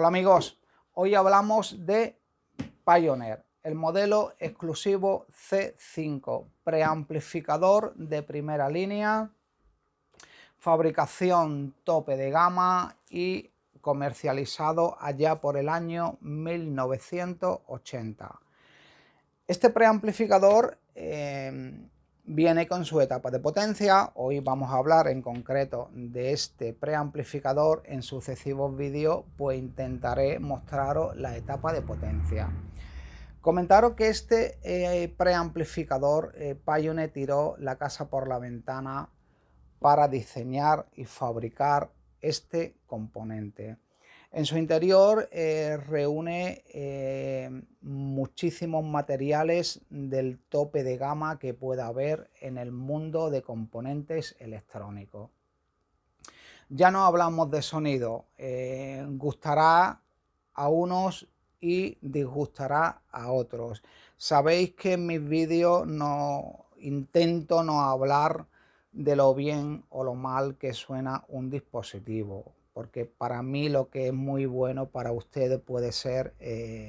Hola amigos, hoy hablamos de Pioneer, el modelo exclusivo C5, preamplificador de primera línea, fabricación tope de gama y comercializado allá por el año 1980. Este preamplificador viene con su etapa de potencia. Hoy vamos a hablar en concreto de este preamplificador. En sucesivos vídeos pues intentaré mostraros la etapa de potencia. Comentaros que este preamplificador Pioneer tiró la casa por la ventana para diseñar y fabricar este componente. En su interior reúne muchísimos materiales del tope de gama que pueda haber en el mundo de componentes electrónicos. Ya no hablamos de sonido, gustará a unos y disgustará a otros. Sabéis que en mis vídeos intento no hablar de lo bien o lo mal que suena un dispositivo, porque para mí lo que es muy bueno para ustedes puede ser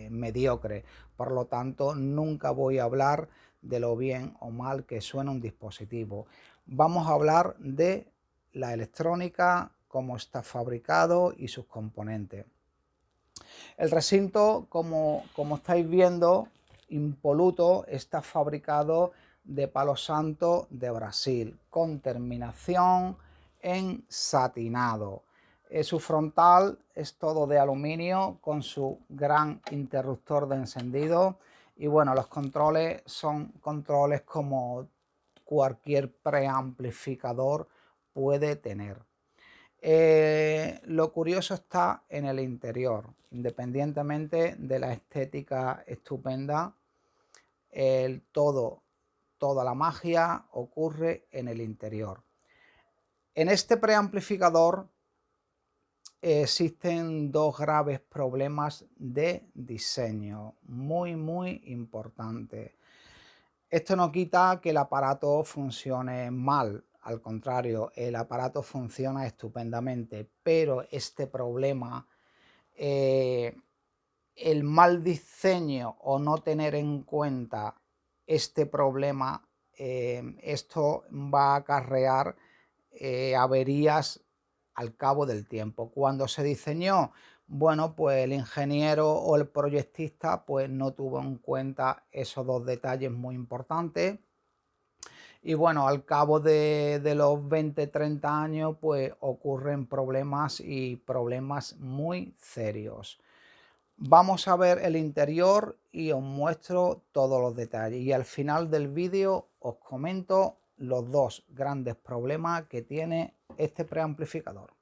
mediocre. Por lo tanto, nunca voy a hablar de lo bien o mal que suena un dispositivo. Vamos a hablar de la electrónica, cómo está fabricado y sus componentes. El recinto, como estáis viendo, impoluto, está fabricado de palo santo de Brasil, con terminación en satinado. Su frontal es todo de aluminio con su gran interruptor de encendido. Y bueno, los controles son controles como cualquier preamplificador puede tener. Lo curioso está en el interior. Independientemente de la estética estupenda, toda la magia ocurre en el interior. En este preamplificador existen dos graves problemas de diseño muy importantes. Esto no quita que el aparato funcione mal. Al contrario, el aparato funciona estupendamente, pero este problema, el mal diseño o no tener en cuenta este problema, esto va a acarrear averías al cabo del tiempo. Cuando se diseñó, bueno, pues el ingeniero o el proyectista pues no tuvo en cuenta esos dos detalles muy importantes. Y bueno, al cabo de los 20-30 años, pues ocurren problemas y problemas muy serios. Vamos a ver el interior y os muestro todos los detalles. Y al final del vídeo os comento los dos grandes problemas que tiene este preamplificador.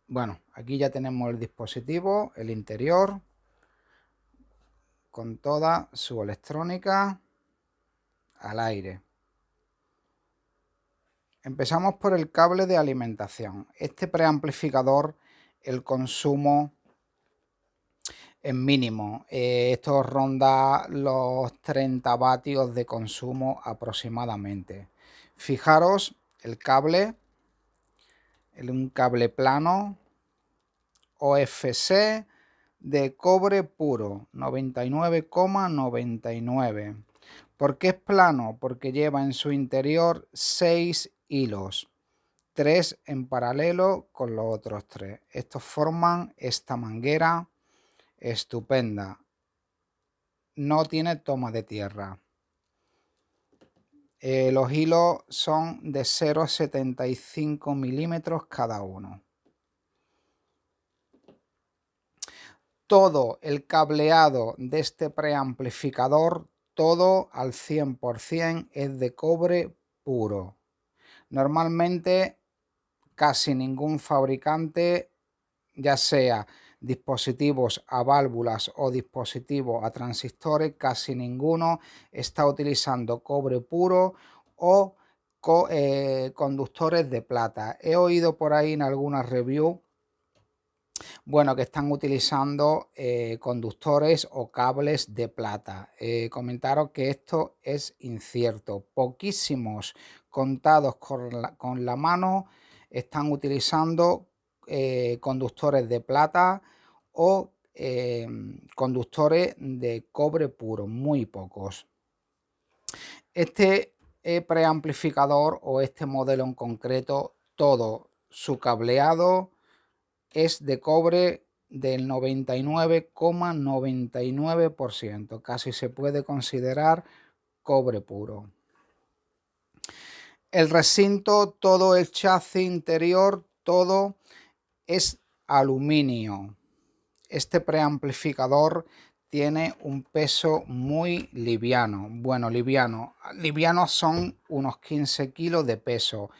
Bueno, aquí ya tenemos el dispositivo, el interior, con toda su electrónica al aire. Empezamos por el cable de alimentación. Este preamplificador, el consumo es mínimo. Esto ronda los 30 vatios de consumo aproximadamente. Fijaros el cable, un cable plano OFC de cobre puro, 99,99. ¿Por qué es plano? Porque lleva en su interior 6 hilos, 3 en paralelo con los otros 3. Estos forman esta manguera estupenda. No tiene toma de tierra. Los hilos son de 0,75 milímetros cada uno. Todo el cableado de este preamplificador, todo al 100% es de cobre puro. Normalmente casi ningún fabricante, ya sea dispositivos a válvulas o dispositivos a transistores, casi ninguno está utilizando cobre puro o conductores de plata. He oído por ahí en algunas reviews, bueno, que están utilizando conductores o cables de plata. Comentaros que esto es incierto. Poquísimos, contados con la mano, están utilizando conductores de plata o conductores de cobre puro, muy pocos. Este preamplificador o este modelo en concreto, todo su cableado es de cobre del 99,99%, casi se puede considerar cobre puro. El recinto, todo el chasis interior, todo es aluminio. Este preamplificador tiene un peso muy liviano. Bueno, liviano son unos 15 kilos de peso.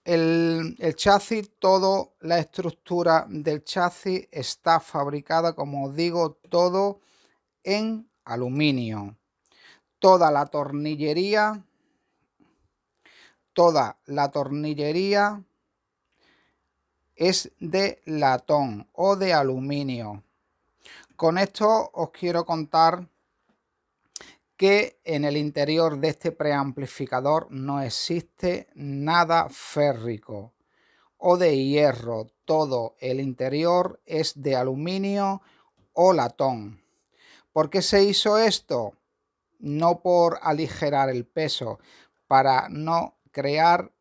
El chasis, toda la estructura del chasis está fabricada, como os digo, todo en aluminio. Toda la tornillería es de latón o de aluminio. Con esto os quiero contar que en el interior de este preamplificador no existe nada férrico o de hierro. Todo el interior es de aluminio o latón. ¿Por qué se hizo esto? No por aligerar el peso, para no crear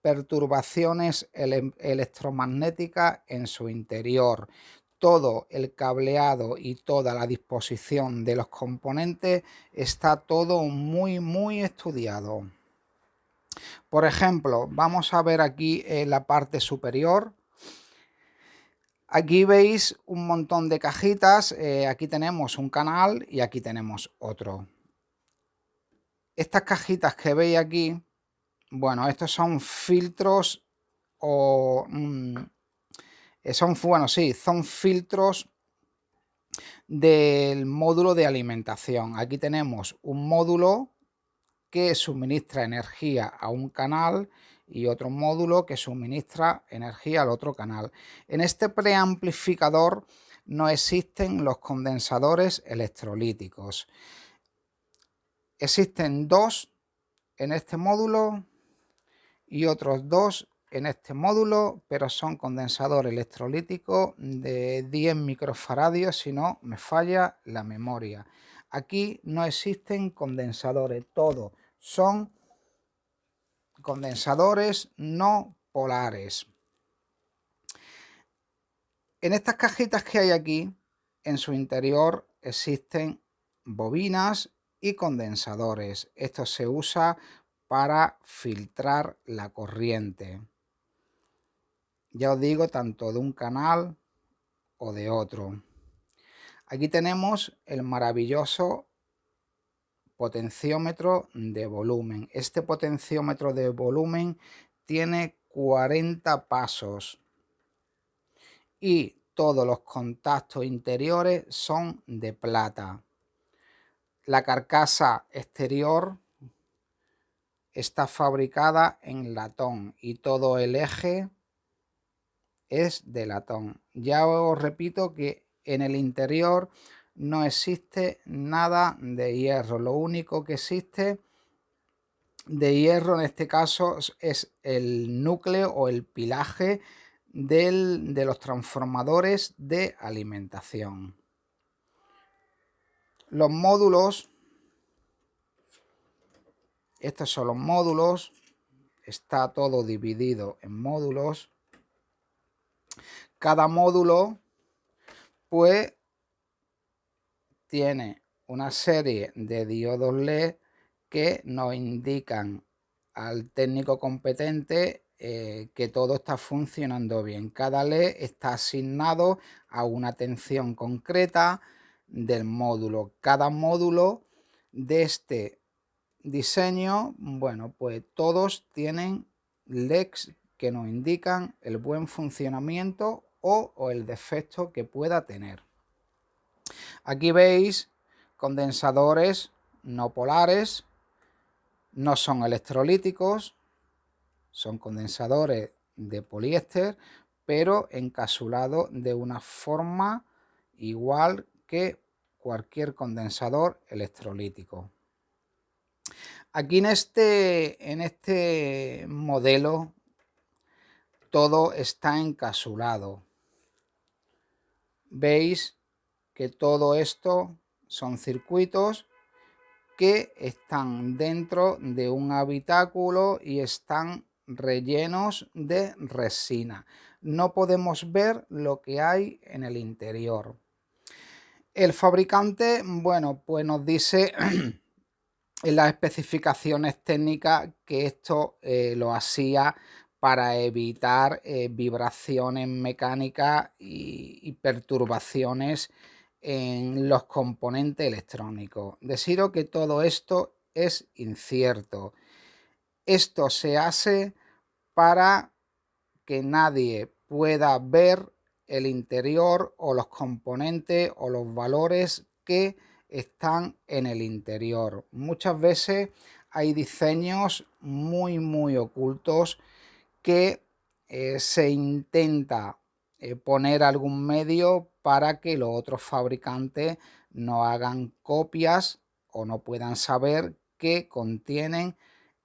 perturbaciones electromagnéticas en su interior. Todo el cableado y toda la disposición de los componentes está todo muy estudiado. Por ejemplo, vamos a ver aquí en la parte superior. Aquí veis un montón de cajitas. Aquí tenemos un canal y aquí tenemos otro. Estas cajitas que veis aquí, bueno, estos son filtros o son filtros del módulo de alimentación. Aquí tenemos un módulo que suministra energía a un canal y otro módulo que suministra energía al otro canal. En este preamplificador no existen los condensadores electrolíticos. Existen dos en este módulo y otros dos en este módulo, pero son condensadores electrolíticos de 10 microfaradios, si no me falla la memoria. Aquí no existen condensadores, todos son condensadores no polares. En estas cajitas que hay aquí, en su interior existen bobinas y condensadores. Esto se usa para filtrar la corriente. Ya os digo, tanto de un canal o de otro. Aquí tenemos el maravilloso potenciómetro de volumen. Este potenciómetro de volumen tiene 40 pasos y todos los contactos interiores son de plata. La carcasa exterior está fabricada en latón y todo el eje es de latón. Ya os repito que en el interior no existe nada de hierro. Lo único que existe de hierro en este caso es el núcleo o el pilaje de los transformadores de alimentación. Los módulos, estos son los módulos, está todo dividido en módulos. Cada módulo pues tiene una serie de diodos LED que nos indican al técnico competente que todo está funcionando bien. Cada LED está asignado a una tensión concreta del módulo. Cada módulo de este diseño, bueno, pues todos tienen LEDs que nos indican el buen funcionamiento o el defecto que pueda tener. Aquí veis condensadores no polares, no son electrolíticos, son condensadores de poliéster, pero encapsulados de una forma igual que cualquier condensador electrolítico. Aquí en este modelo todo está encapsulado. Veis que todo esto son circuitos que están dentro de un habitáculo y están rellenos de resina. No podemos ver lo que hay en el interior. El fabricante, bueno, pues nos dice en las especificaciones técnicas que esto lo hacía para evitar vibraciones mecánicas y perturbaciones en los componentes electrónicos. Deciros que todo esto es incierto. Esto se hace para que nadie pueda ver el interior o los componentes o los valores que están en el interior. Muchas veces hay diseños muy ocultos que se intenta poner algún medio para que los otros fabricantes no hagan copias o no puedan saber qué contienen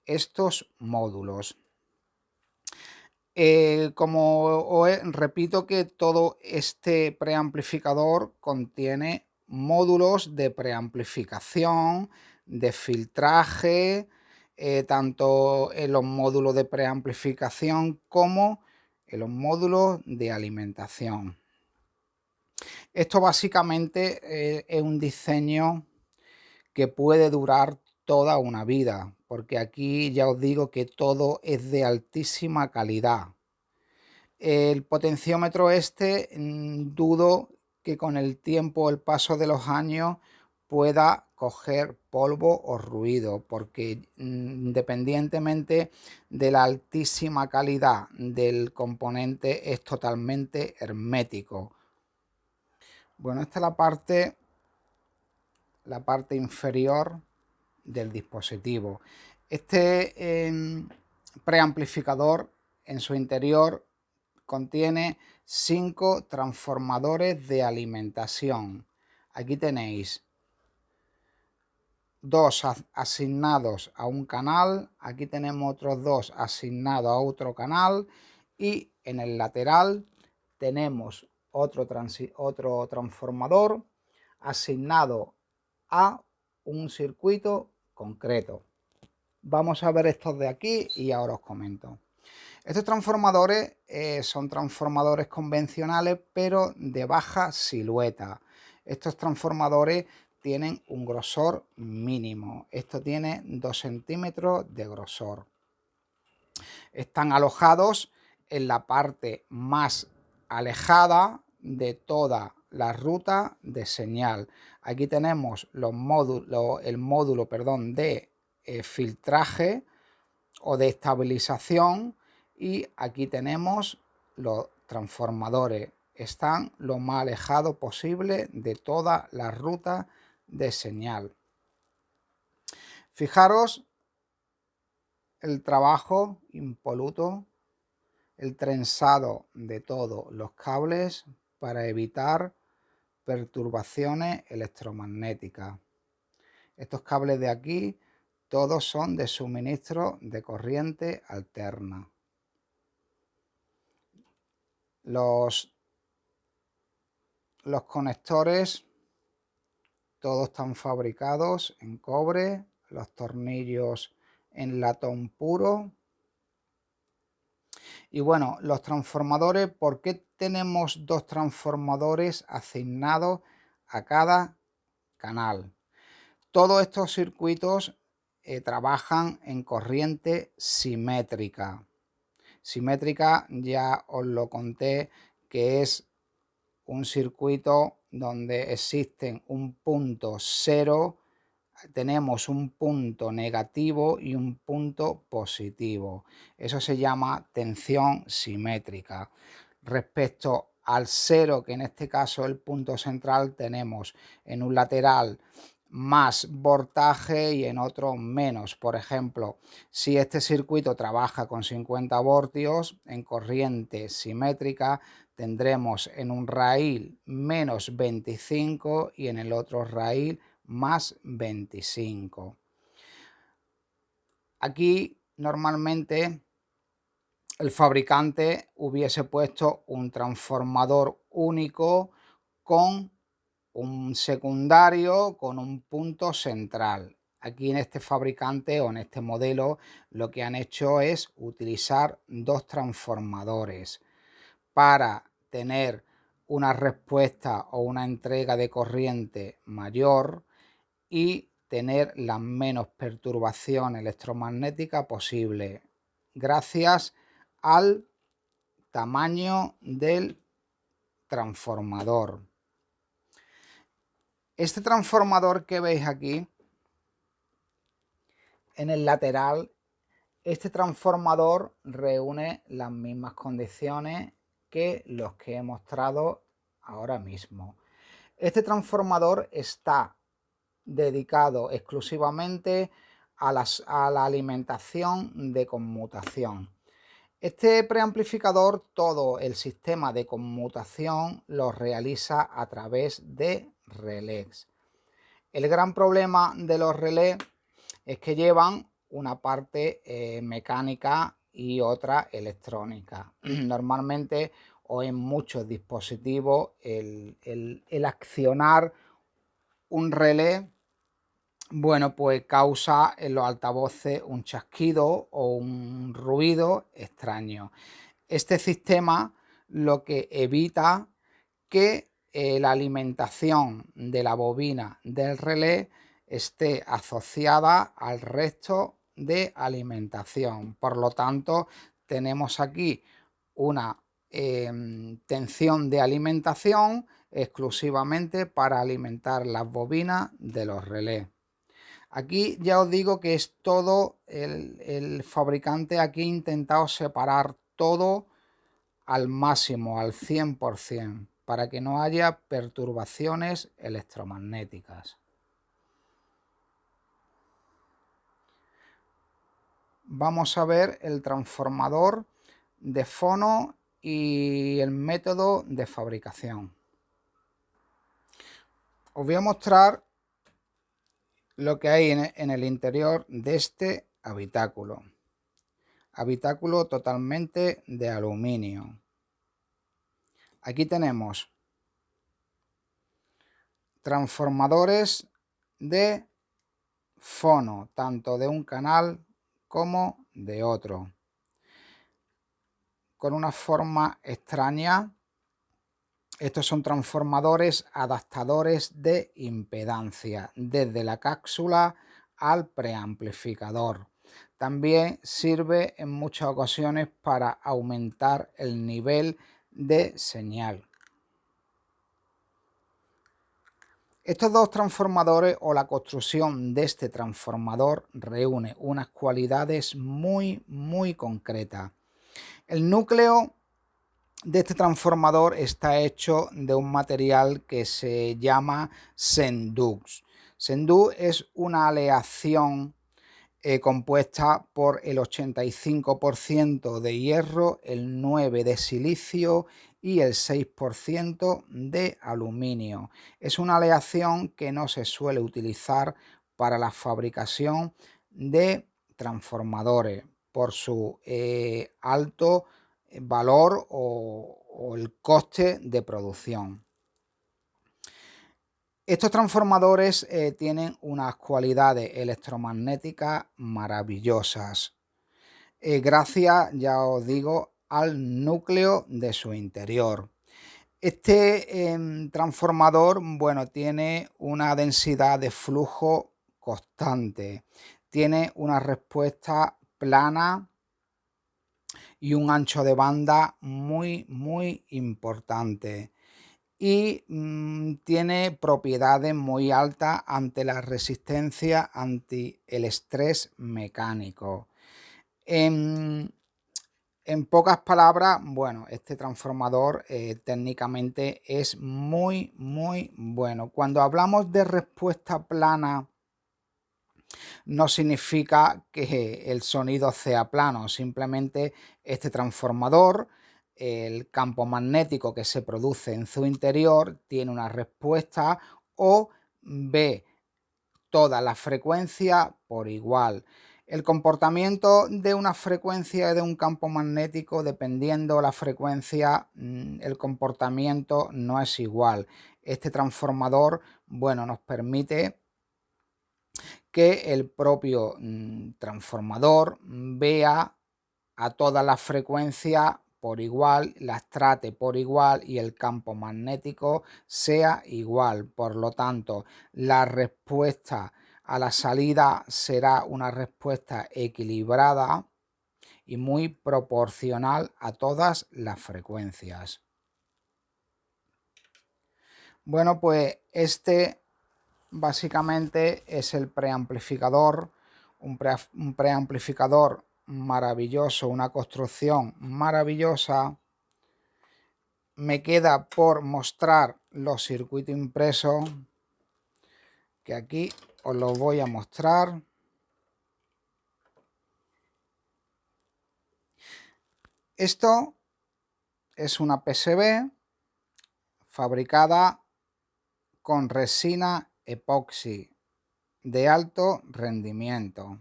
estos módulos. Como repito que todo este preamplificador contiene módulos de preamplificación, de filtraje, tanto en los módulos de preamplificación como en los módulos de alimentación. Esto básicamente es un diseño que puede durar toda una vida, porque aquí ya os digo que todo es de altísima calidad. El potenciómetro este dudo que con el tiempo, el paso de los años, pueda coger polvo o ruido, porque independientemente de la altísima calidad del componente es totalmente hermético. Bueno, esta es la parte inferior del dispositivo. Este preamplificador en su interior contiene 5 transformadores de alimentación. Aquí tenéis 2 asignados a un canal, aquí tenemos otros 2 asignados a otro canal y en el lateral tenemos otro transformador asignado a un circuito concreto. Vamos a ver estos de aquí y ahora os comento. Estos transformadores son transformadores convencionales, pero de baja silueta. Estos transformadores tienen un grosor mínimo. Esto tiene 2 centímetros de grosor. Están alojados en la parte más alejada de toda la ruta de señal. Aquí tenemos el módulo de filtraje o de estabilización y aquí tenemos los transformadores. Están lo más alejado posible de toda la ruta de señal. Fijaros el trabajo impoluto, el trenzado de todos los cables para evitar perturbaciones electromagnéticas. Estos cables de aquí todos son de suministro de corriente alterna. Los conectores todos están fabricados en cobre, los tornillos en latón puro. Y bueno, los transformadores, ¿por qué tenemos 2 transformadores asignados a cada canal? Todos estos circuitos trabajan en corriente simétrica. Simétrica ya os lo conté, que es un circuito donde existen un punto cero, tenemos un punto negativo y un punto positivo. Eso se llama tensión simétrica. Respecto al cero, que en este caso es el punto central, tenemos en un lateral más voltaje y en otro menos. Por ejemplo, si este circuito trabaja con 50 voltios en corriente simétrica, tendremos en un raíl menos 25 y en el otro raíl más 25. Aquí normalmente el fabricante hubiese puesto un transformador único con un secundario con un punto central. Aquí en este fabricante o en este modelo lo que han hecho es utilizar dos transformadores para tener una respuesta o una entrega de corriente mayor y tener la menos perturbación electromagnética posible, gracias al tamaño del transformador. Este transformador que veis aquí en el lateral, este transformador reúne las mismas condiciones que los que he mostrado ahora mismo. Este transformador está dedicado exclusivamente a la alimentación de conmutación. Este preamplificador, todo el sistema de conmutación lo realiza a través de relés. El gran problema de los relés es que llevan una parte mecánica y otra electrónica. Normalmente o en muchos dispositivos el accionar un relé, bueno, pues causa en los altavoces un chasquido o un ruido extraño. Este sistema lo que evita que la alimentación de la bobina del relé esté asociada al resto de alimentación. Por lo tanto, tenemos aquí una tensión de alimentación exclusivamente para alimentar las bobinas de los relés. Aquí ya os digo que es todo, el fabricante aquí ha intentado separar todo al máximo, al 100%, para que no haya perturbaciones electromagnéticas. Vamos a ver el transformador de fono y el método de fabricación. Os voy a mostrar lo que hay en el interior de este habitáculo. Habitáculo totalmente de aluminio. Aquí tenemos transformadores de fono, tanto de un canal como de otro, con una forma extraña. Estos son transformadores adaptadores de impedancia desde la cápsula al preamplificador. También sirve en muchas ocasiones para aumentar el nivel de señal. Estos dos transformadores o la construcción de este transformador reúne unas cualidades muy concretas. El núcleo de este transformador está hecho de un material que se llama Sendux. Sendux es una aleación compuesta por el 85% de hierro, el 9% de silicio y el 6% de aluminio. Es una aleación que no se suele utilizar para la fabricación de transformadores por su alto valor o el coste de producción. Estos transformadores tienen unas cualidades electromagnéticas maravillosas, gracias, ya os digo, al núcleo de su interior. Este transformador, bueno, tiene una densidad de flujo constante, tiene una respuesta plana y un ancho de banda muy importante. Y tiene propiedades muy altas ante la resistencia ante el estrés mecánico. En pocas palabras, bueno, este transformador técnicamente es muy bueno. Cuando hablamos de respuesta plana, no significa que el sonido sea plano, simplemente este transformador, el campo magnético que se produce en su interior tiene una respuesta o ve toda la frecuencia por igual. El comportamiento de una frecuencia de un campo magnético, dependiendo la frecuencia, el comportamiento no es igual. Este transformador, bueno, nos permite que el propio transformador vea a todas las frecuencias por igual, las trate por igual y el campo magnético sea igual. Por lo tanto, la respuesta a la salida será una respuesta equilibrada y muy proporcional a todas las frecuencias. Bueno, pues este básicamente es el preamplificador, un preamplificador maravilloso, una construcción maravillosa. Me queda por mostrar los circuitos impresos, que aquí os los voy a mostrar. Esto es una PCB fabricada con resina epoxi de alto rendimiento.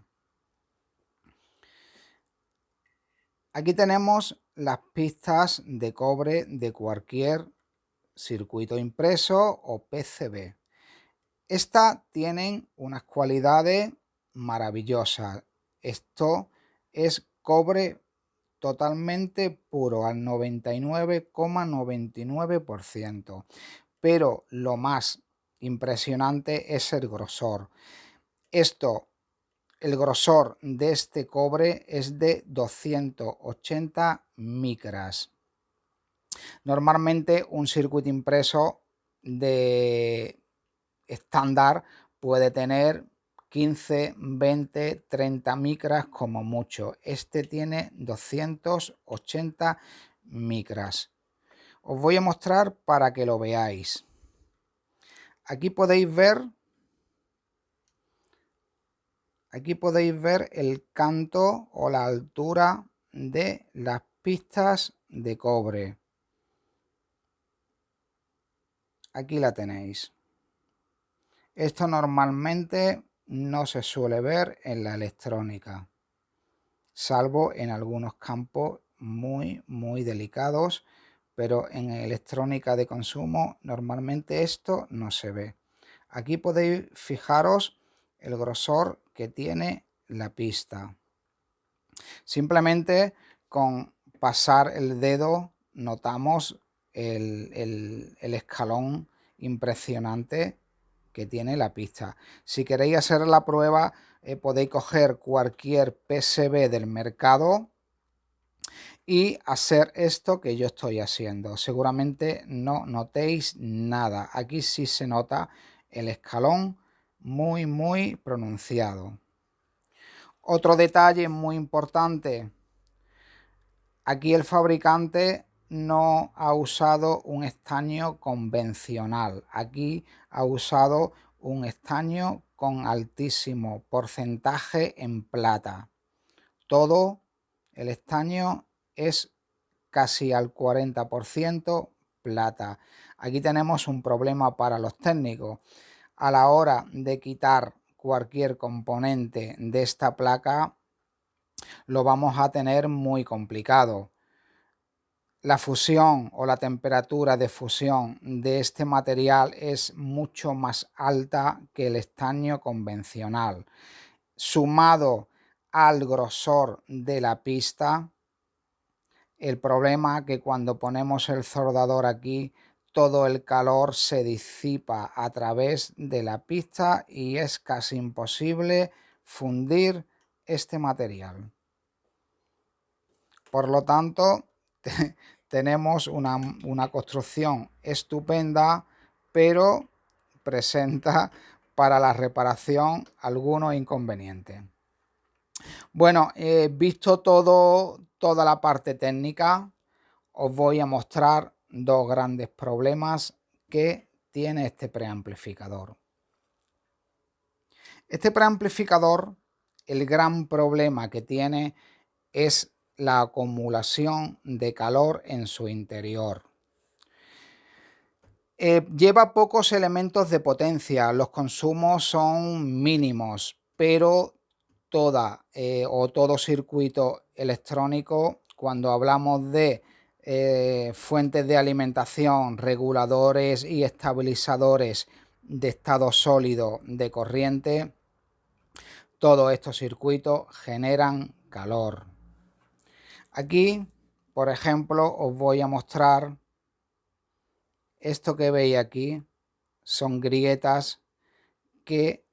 Aquí tenemos las pistas de cobre de cualquier circuito impreso o PCB. Estas tienen unas cualidades maravillosas. Esto es cobre totalmente puro al 99,99%. Pero lo más impresionante es el grosor. El grosor de este cobre es de 280 micras. Normalmente un circuito impreso de estándar puede tener 15, 20, 30 micras como mucho. Este tiene 280 micras. Os voy a mostrar para que lo veáis. Aquí podéis ver el canto o la altura de las pistas de cobre. Aquí la tenéis. Esto normalmente no se suele ver en la electrónica, salvo en algunos campos muy delicados, pero en electrónica de consumo normalmente esto no se ve. Aquí podéis fijaros el grosor que tiene la pista. Simplemente con pasar el dedo notamos el escalón impresionante que tiene la pista. Si queréis hacer la prueba, podéis coger cualquier PCB del mercado y hacer esto que yo estoy haciendo. Seguramente no notéis nada. Aquí sí se nota el escalón muy pronunciado. Otro detalle muy importante. Aquí el fabricante no ha usado un estaño convencional. Aquí ha usado un estaño con altísimo porcentaje en plata. Todo el estaño es casi al 40% plata. Aquí tenemos un problema para los técnicos. A la hora de quitar cualquier componente de esta placa, lo vamos a tener muy complicado. La fusión o la temperatura de fusión de este material es mucho más alta que el estaño convencional. Sumado al grosor de la pista, el problema es que cuando ponemos el soldador aquí, todo el calor se disipa a través de la pista y es casi imposible fundir este material. Por lo tanto, tenemos una construcción estupenda, pero presenta para la reparación algunos inconvenientes. Bueno, visto toda la parte técnica, os voy a mostrar dos grandes problemas que tiene este preamplificador. Este preamplificador, el gran problema que tiene es la acumulación de calor en su interior. Lleva pocos elementos de potencia, los consumos son mínimos, pero todo circuito electrónico, cuando hablamos de fuentes de alimentación, reguladores y estabilizadores de estado sólido de corriente, todos estos circuitos generan calor. Aquí, por ejemplo, os voy a mostrar esto que veis aquí. Son grietas que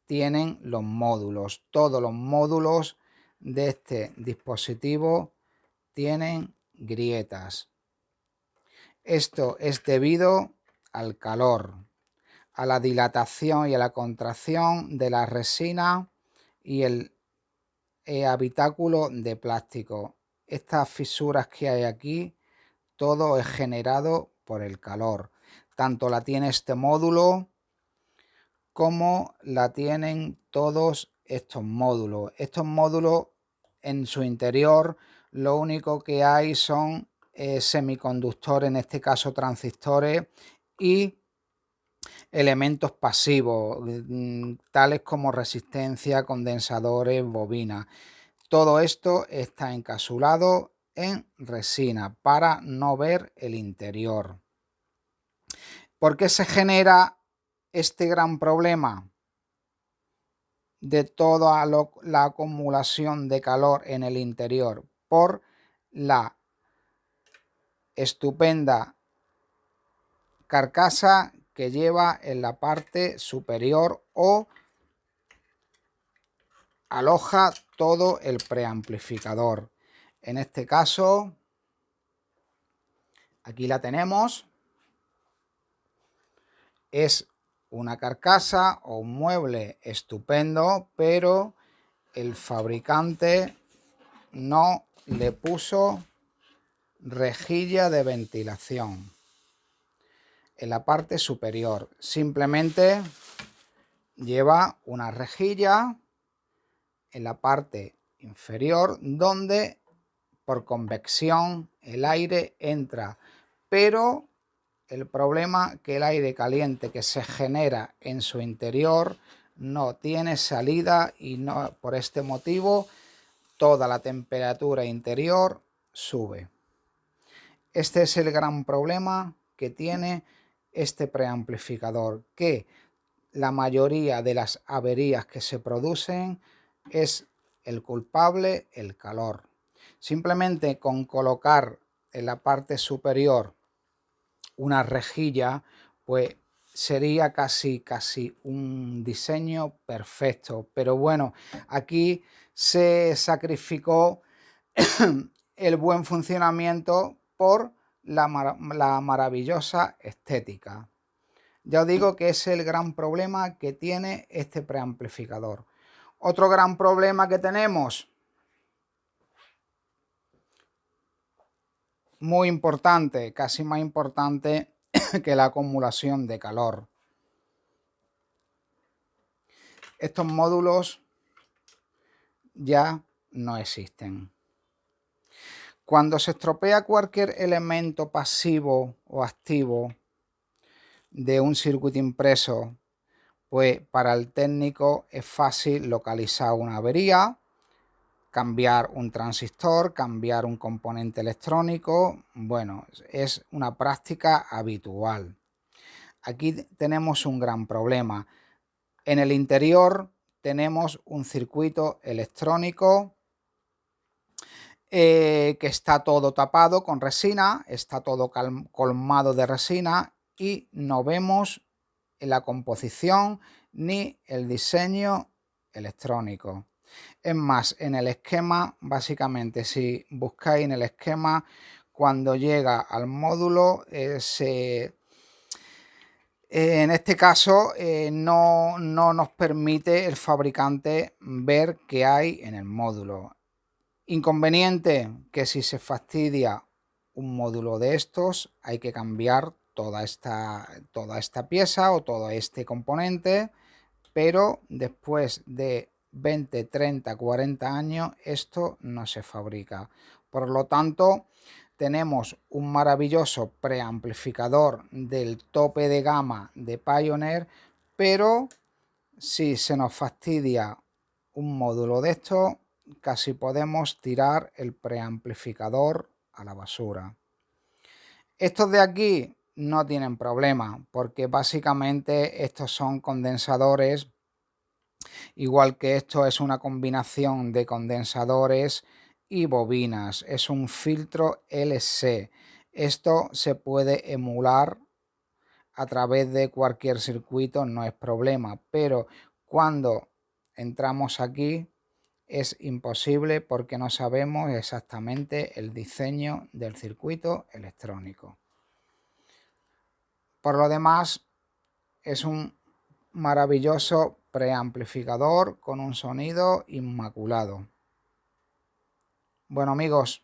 tienen los módulos. Todos los módulos de este dispositivo tienen grietas. Esto es debido al calor, a la dilatación y a la contracción de la resina y el habitáculo de plástico. Estas fisuras que hay aquí, todo es generado por el calor. Tanto la tiene este módulo como la tienen todos estos módulos. Estos módulos en su interior lo único que hay son semiconductores, en este caso transistores, y elementos pasivos, tales como resistencia, condensadores, bobinas. Todo esto está encapsulado en resina para no ver el interior. ¿Por qué se genera este gran problema de toda la acumulación de calor en el interior? Por la estupenda carcasa que lleva en la parte superior o aloja todo el preamplificador. En este caso, aquí la tenemos. Es una carcasa o un mueble estupendo, pero el fabricante no le puso rejilla de ventilación en la parte superior. Simplemente lleva una rejilla en la parte inferior donde por convección el aire entra, pero el problema que el aire caliente que se genera en su interior no tiene salida y no, por este motivo toda la temperatura interior sube. Este es el gran problema que tiene este preamplificador, que la mayoría de las averías que se producen es el culpable el calor. Simplemente con colocar en la parte superior una rejilla, pues sería casi un diseño perfecto. Pero bueno, aquí se sacrificó el buen funcionamiento por la maravillosa estética. Ya os digo que es el gran problema que tiene este preamplificador. Otro gran problema que tenemos, muy importante, casi más importante que la acumulación de calor. Estos módulos ya no existen. Cuando se estropea cualquier elemento pasivo o activo de un circuito impreso, pues para el técnico es fácil localizar una avería, cambiar un transistor, cambiar un componente electrónico. Bueno, es una práctica habitual. Aquí tenemos un gran problema. En el interior tenemos un circuito electrónico que está todo tapado con resina, está todo colmado de resina y no vemos la composición ni el diseño electrónico. Es más, en el esquema, básicamente, si buscáis en el esquema, cuando llega al módulo, en este caso no nos permite el fabricante ver qué hay en el módulo. Inconveniente que si se fastidia un módulo de estos, hay que cambiar toda esta pieza o todo este componente, pero después de 20, 30, 40 años esto no se fabrica. Por lo tanto, tenemos un maravilloso preamplificador del tope de gama de Pioneer, pero si se nos fastidia un módulo de esto, casi podemos tirar el preamplificador a la basura. Estos de aquí no tienen problema porque básicamente estos son condensadores, igual que esto es una combinación de condensadores y bobinas, es un filtro LC. Esto se puede emular a través de cualquier circuito, no es problema, pero cuando entramos aquí es imposible porque no sabemos exactamente el diseño del circuito electrónico. Por lo demás, es un maravilloso preamplificador con un sonido inmaculado. Bueno amigos,